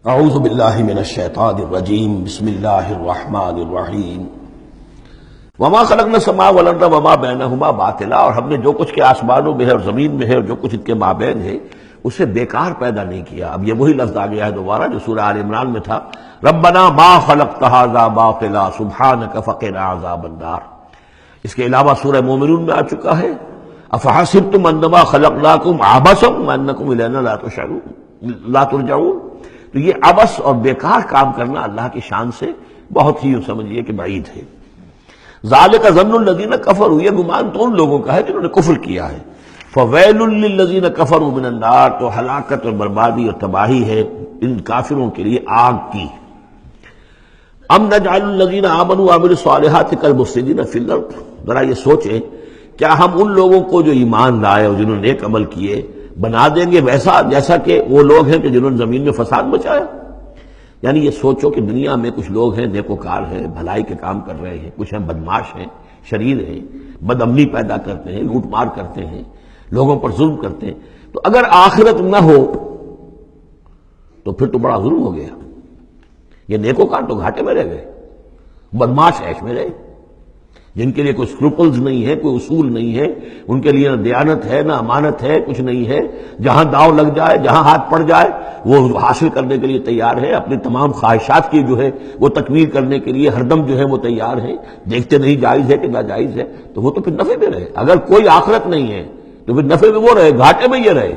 اعوذ باللہ من الشیطان الرجیم بسم اللہ الرحمن الرحیم وما خلقنا السماء والارض وما بینہما باطلا، اور ہم نے جو کچھ کے آسمانوں میں ہے اور زمین میں ہے اور جو کچھ ان کے مابین ہے اسے بیکار پیدا نہیں کیا۔ اب یہ وہی لفظ آ گیا ہے دوبارہ جو سورہ آل عمران میں تھا، ربنا ما خلقت ھذا باطلا سبحانک فقنا عذاب النار۔ اس کے علاوہ سورہ مومنون میں آ چکا ہے، افحسبتم انما خلقناکم عبثا وانکم الینا لا ترجعون۔ تو یہ عبث اور بیکار کام کرنا اللہ کی شان سے بہت ہی سمجھیے کہ بعید ہے۔ ذالک ظن الذین کفروا، یہ گمان تو ان لوگوں کا ہے جنہوں نے کفر کیا ہے۔ فویل للذین کفروا من النار، تو ہلاکت اور بربادی اور تباہی ہے ان کافروں کے لیے آگ کی۔ ام نجعل الذین آمنوا وعملوا الصالحات کالمفسدین فی الارض، ذرا یہ سوچیں کیا ہم ان لوگوں کو جو ایمان لائے اور جنہوں نے نیک عمل کیے بنا دیں گے ویسا جیسا کہ وہ لوگ ہیں کہ جنہوں نے زمین میں فساد مچایا؟ یعنی یہ سوچو کہ دنیا میں کچھ لوگ ہیں نیکوکار ہیں، بھلائی کے کام کر رہے ہیں، کچھ ہیں بدماش ہیں، شریر ہیں، بد امنی پیدا کرتے ہیں، لوٹ مار کرتے ہیں، لوگوں پر ظلم کرتے ہیں، تو اگر آخرت نہ ہو تو پھر تو بڑا ظلم ہو گیا۔ یہ نیکوکار تو گھاٹے میں رہ گئے، بدماش عیش میں رہے، جن کے لیے کوئی اسکروپلز نہیں ہے، کوئی اصول نہیں ہے، ان کے لیے نہ دیانت ہے نہ امانت ہے، کچھ نہیں ہے، جہاں داؤ لگ جائے جہاں ہاتھ پڑ جائے وہ حاصل کرنے کے لیے تیار ہے، اپنی تمام خواہشات کی جو ہے وہ تکمیل کرنے کے لیے ہر دم جو ہے وہ تیار ہے، دیکھتے نہیں جائز ہے کہ ناجائز ہے، تو وہ تو پھر نفع میں رہے۔ اگر کوئی آخرت نہیں ہے تو پھر نفع میں وہ رہے، گھاٹے میں یہ رہے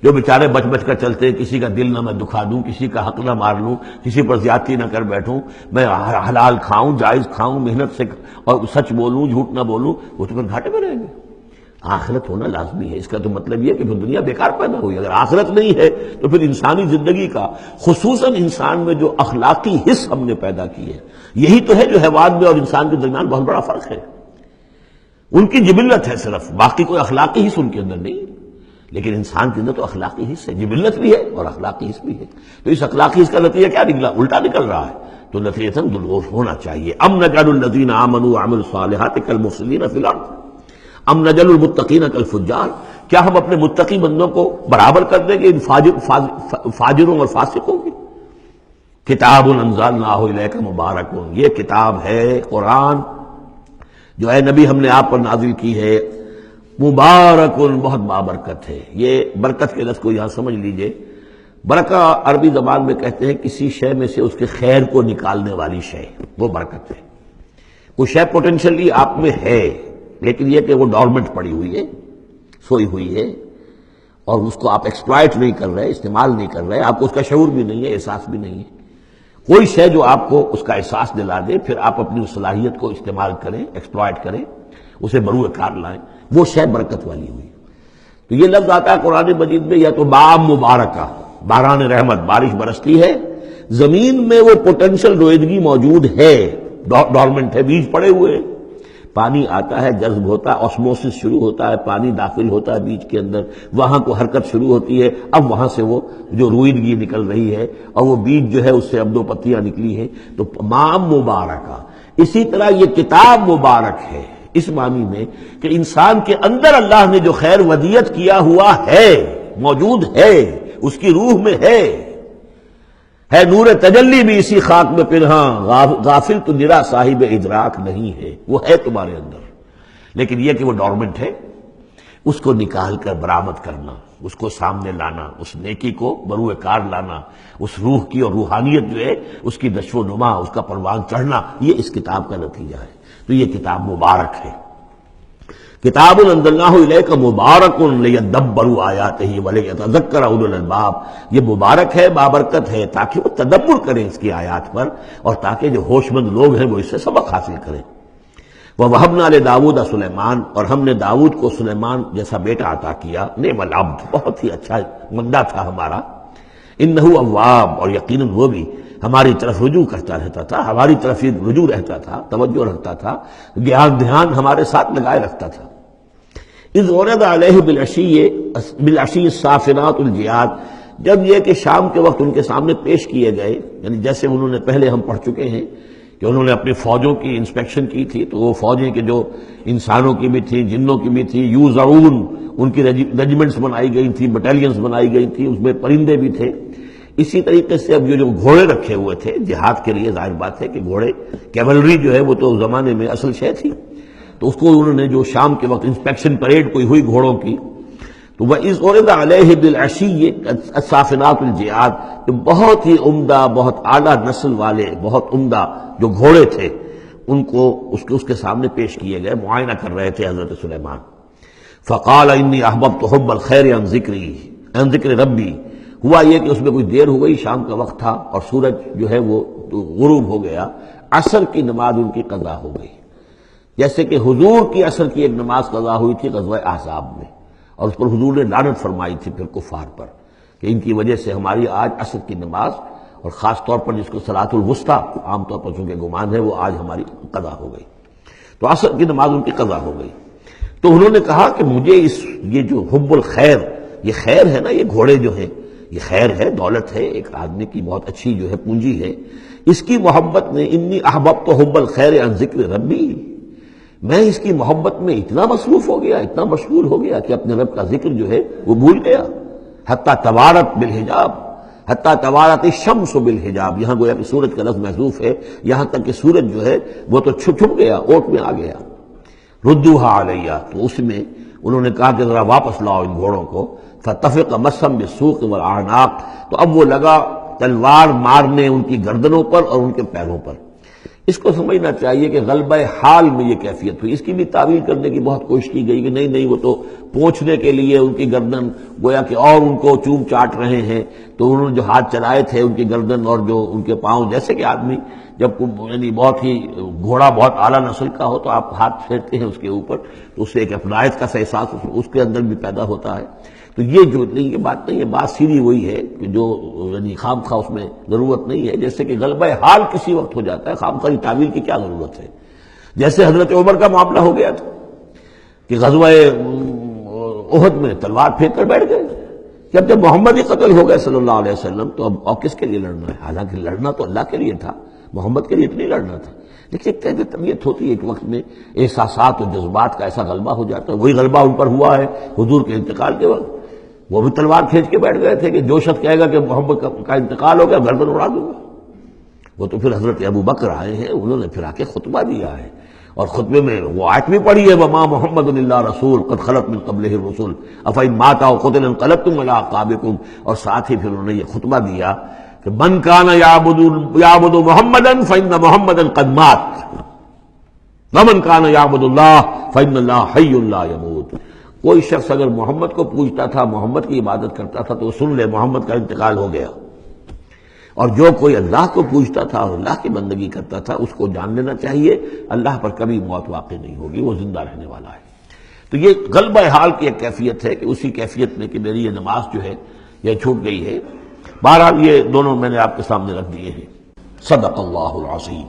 جو بیچارے بچ بچ کر چلتے ہیں، کسی کا دل نہ میں دکھا دوں، کسی کا حق نہ مار لوں، کسی پر زیادتی نہ کر بیٹھوں، میں حلال کھاؤں جائز کھاؤں، محنت سے اور سچ بولوں جھوٹ نہ بولوں، وہ تو پھر گھاٹے میں رہیں گے۔ آخرت ہونا لازمی ہے، اس کا تو مطلب یہ کہ پھر دنیا بیکار پیدا ہوئی۔ اگر آخرت نہیں ہے تو پھر انسانی زندگی کا خصوصاً انسان میں جو اخلاقی حص ہم نے پیدا کی ہے، یہی تو ہے جو حیوان میں اور انسان کے درمیان بہت بڑا فرق ہے۔ ان کی جبلت ہے صرف، باقی کوئی اخلاقی حص ان کے اندر نہیں، لیکن انسان کے اندر تو اخلاقی حص ہے، جبلت بھی ہے اور اخلاقی حص بھی ہے۔ تو اس اخلاقی حص کا نتیجہ کیا نکلا؟ الٹا نکل رہا ہے، تو نتیجتاً دلغوف ہونا چاہیے۔ ام نجعل الذین آمنوا وعملوا الصالحات کالمفسدین فی الارض ام نجعل المتقین کالفجار، کیا ہم اپنے متقی بندوں کو برابر کر دیں گے ان فاجروں اور فاسقوں کی؟ کتاب انزلناہ الیک مبارک، یہ کتاب ہے قرآن جو اے نبی ہم نے آپ پر نازل کی ہے، مبارک بہت بابرکت ہے۔ یہ برکت کے لفظ کو یہاں سمجھ لیجئے، برکہ عربی زبان میں کہتے ہیں کسی شے میں سے اس کے خیر کو نکالنے والی شے، وہ برکت ہے۔ کوئی شے پوٹینشلی آپ میں ہے لیکن یہ کہ وہ ڈورمنٹ پڑی ہوئی ہے، سوئی ہوئی ہے، اور اس کو آپ ایکسپلائٹ نہیں کر رہے، استعمال نہیں کر رہے، آپ کو اس کا شعور بھی نہیں ہے، احساس بھی نہیں ہے۔ کوئی شے جو آپ کو اس کا احساس دلا دے، پھر آپ اپنی صلاحیت کو استعمال کریں، ایکسپلائٹ کریں، اسے بروئے کار لائیں، وہ شے برکت والی ہوئی۔ تو یہ لفظ آتا ہے قرآن مجید میں، یا تو بام مبارکہ، باران رحمت، بارش برستی ہے، زمین میں وہ پوٹینشل رویدگی موجود ہے، ڈورمنٹ ہے، بیج پڑے ہوئے ہیں، پانی آتا ہے، جذب ہوتا ہے، آسموسس شروع ہوتا ہے، پانی داخل ہوتا ہے بیج کے اندر، وہاں کو حرکت شروع ہوتی ہے، اب وہاں سے وہ جو رویدگی نکل رہی ہے اور وہ بیج جو ہے اس سے اب دو پتیاں نکلی ہیں، تو مام مبارکہ۔ اسی طرح یہ کتاب مبارک ہے اس معنی میں کہ انسان کے اندر اللہ نے جو خیر ودیت کیا ہوا ہے، موجود ہے، اس کی روح میں ہے نور تجلی بھی اسی خاک میں پنہاں، غافل تو نرا صاحب ادراک نہیں ہے، وہ ہے تمہارے اندر، لیکن یہ کہ وہ ڈورمنٹ ہے، اس کو نکال کر برآمد کرنا، اس کو سامنے لانا، اس نیکی کو بروئے کار لانا، اس روح کی اور روحانیت جو ہے اس کی نشو و نما، اس کا پروان چڑھنا، یہ اس کتاب کا نتیجہ ہے۔ تو یہ کتاب مبارک ہے، کتاب انزلناہ الیک مبارک لیدبروا آیاتہ ولیتذکر اولو الالباب، یہ مبارک ہے، بابرکت ہے، تاکہ وہ تدبر کریں اس کی آیات پر، اور تاکہ جو ہوش مند لوگ ہیں وہ اس سے سبق حاصل کریں۔ وَوَهَبْنَا لِدَاوُودَ سلیمان، اور ہم نے داؤد کو سلیمان جیسا بیٹا عطا کیا، نعم العبد، بہت ہی اچھا بندہ تھا ہمارا، انہ اواب، اور یقیناً وہ بھی ہماری طرف رجوع کرتا رہتا تھا، ہماری طرف یہ رجوع رہتا تھا، توجہ رکھتا تھا، دھیان ہمارے ساتھ لگائے رکھتا تھا۔ اذ ورد علیہ بالعشی الصافنات الجیاد، جب یہ کہ شام کے وقت ان کے سامنے پیش کیے گئے، یعنی جیسے انہوں نے پہلے ہم پڑھ چکے ہیں کہ انہوں نے اپنی فوجوں کی انسپیکشن کی تھی، تو وہ فوجیں کہ جو انسانوں کی بھی تھی، جنوں کی بھی تھی، یوزعون، ان کی ریجیمنٹس بنائی گئی تھی، بٹالینز بنائی گئی تھی، اس میں پرندے بھی تھے، اسی طریقے سے اب یہ جو گھوڑے رکھے ہوئے تھے جہاد کے لیے، ظاہر بات ہے کہ گھوڑے کیولری جو ہے وہ تو زمانے میں اصل شے تھی، تو اس کو انہوں نے جو شام کے وقت انسپیکشن پریڈ کوئی ہوئی گھوڑوں کی، تو وَإِذْ عُرِضَ عَلَيْهِ بِالْعَشِيِّ الصَّافِنَاتُ الْجِيَادُ، کہ بہت ہی عمدہ، بہت اعلیٰ نسل والے، بہت عمدہ جو گھوڑے تھے ان کو اس کے سامنے پیش کیے گئے، معائنہ کر رہے تھے حضرت سلیمان۔ فَقَالَ إِنِّي أَحْبَبْتُ حُبَّ الْخَيْرِ عَنْ ذِكْرِ رَبِّي، ہوا یہ کہ اس میں کوئی دیر ہو گئی، شام کا وقت تھا اور سورج جو ہے وہ غروب ہو گیا، عصر کی نماز ان کی قضا ہو گئی، جیسے کہ حضور کی عصر کی ایک نماز قضا ہوئی تھی غزوہ احزاب میں، اور اس پر حضور نے لعنت فرمائی تھی پھر کفار پر کہ ان کی وجہ سے ہماری آج عصر کی نماز، اور خاص طور پر جس کو صلاۃ الوسطیٰ عام طور پر چونکہ گمان ہے، وہ آج ہماری قضا ہو گئی، تو عصر کی نماز ان کی قضا ہو گئی۔ تو انہوں نے کہا کہ مجھے یہ جو حب الخیر، یہ خیر ہے نا، یہ گھوڑے جو ہیں یہ خیر ہے، دولت ہے، ایک آدمی کی بہت اچھی جو ہے پونجی ہے، اس کی محبت نے انی احببت حب الخیر عن ذکر ربی، میں اس کی محبت میں اتنا مصروف ہو گیا، اتنا مشغول ہو گیا کہ اپنے رب کا ذکر جو ہے وہ بھول گیا۔ حتیٰ توارت بالحجاب، حتیٰ توارت الشمس بالحجاب، یہاں گویا کہ سورج کا لفظ محذوف ہے، یہاں تک کہ سورج جو ہے وہ تو چھپ گیا، اوٹ میں آ گیا۔ ردوها علیہ، تو اس میں انہوں نے کہا کہ ذرا واپس لاؤ ان گھوڑوں کو۔ فطفق مسم بالسوق والاعناق، تو اب وہ لگا تلوار مارنے ان کی گردنوں پر اور ان کے پیروں پر۔ اس کو سمجھنا چاہیے کہ غلبہ حال میں یہ کیفیت ہوئی، اس کی بھی تعویل کرنے کی بہت کوشش کی گئی کہ نہیں وہ تو پوچھنے کے لیے ان کی گردن گویا کہ اور ان کو چوم چاٹ رہے ہیں، تو انہوں نے جو ہاتھ چلائے تھے ان کی گردن اور جو ان کے پاؤں، جیسے کہ آدمی جب یعنی بہت ہی گھوڑا بہت اعلیٰ نسل کا ہو تو آپ ہاتھ پھیرتے ہیں اس کے اوپر، تو اس سے ایک اپنائیت کا احساس اس کے اندر بھی پیدا ہوتا ہے۔ تو یہ جو نہیں، یہ بات نہیں ہے، بات سیدھی وہی ہے کہ جو یعنی خام خواہ اس میں ضرورت نہیں ہے، جیسے کہ غلبہ حال کسی وقت ہو جاتا ہے، خام خواہ تعویل کی کیا ضرورت ہے۔ جیسے حضرت عمر کا معاملہ ہو گیا تھا کہ غزوہ احد میں تلوار پھینک کر بیٹھ گئے کہ اب جب محمد ہی قتل ہو گئے صلی اللہ علیہ وسلم تو اب اور کس کے لیے لڑنا ہے، حالانکہ لڑنا تو اللہ کے لیے تھا، محمد کے لیے تو نہیں لڑنا تھا، لیکن ایک طرح طبیعت ہوتی ہے، ایک وقت میں احساسات اور جذبات کا ایسا غلبہ ہو جاتا ہے۔ وہی غلبہ ان پر ہوا ہے حضور کے انتقال کے وقت، وہ بھی تلوار کھینچ کے بیٹھ گئے تھے کہ جو شخص کہے گا کہ محمد کا انتقال ہو گیا گردن اڑا دوں گا۔ وہ تو پھر حضرت ابو بکر آئے ہیں، انہوں نے پھر آ کے خطبہ دیا ہے، اور خطبے میں وہ آیت بھی پڑھی ہے وما محمد الا رسول قد خلت من قبلہ الرسل افإن مات أو قتل انقلبتم على أعقابكم، اور ساتھ ہی پھر انہوں نے یہ خطبہ دیا کہ من كان يعبد محمدا فإن محمدا قد مات ومن كان يعبد الله فإن الله حي لا يموت۔ کوئی شخص اگر محمد کو پوجتا تھا، محمد کی عبادت کرتا تھا تو سن لے محمد کا انتقال ہو گیا، اور جو کوئی اللہ کو پوجتا تھا اور اللہ کی بندگی کرتا تھا اس کو جان لینا چاہیے اللہ پر کبھی موت واقع نہیں ہوگی، وہ زندہ رہنے والا ہے۔ تو یہ غلبہ حال کی ایک کیفیت ہے کہ اسی کیفیت میں کہ میری یہ نماز جو ہے یہ چھوٹ گئی ہے۔ بہرحال یہ دونوں میں نے آپ کے سامنے رکھ دیے ہیں۔ صدق اللہ العظیم۔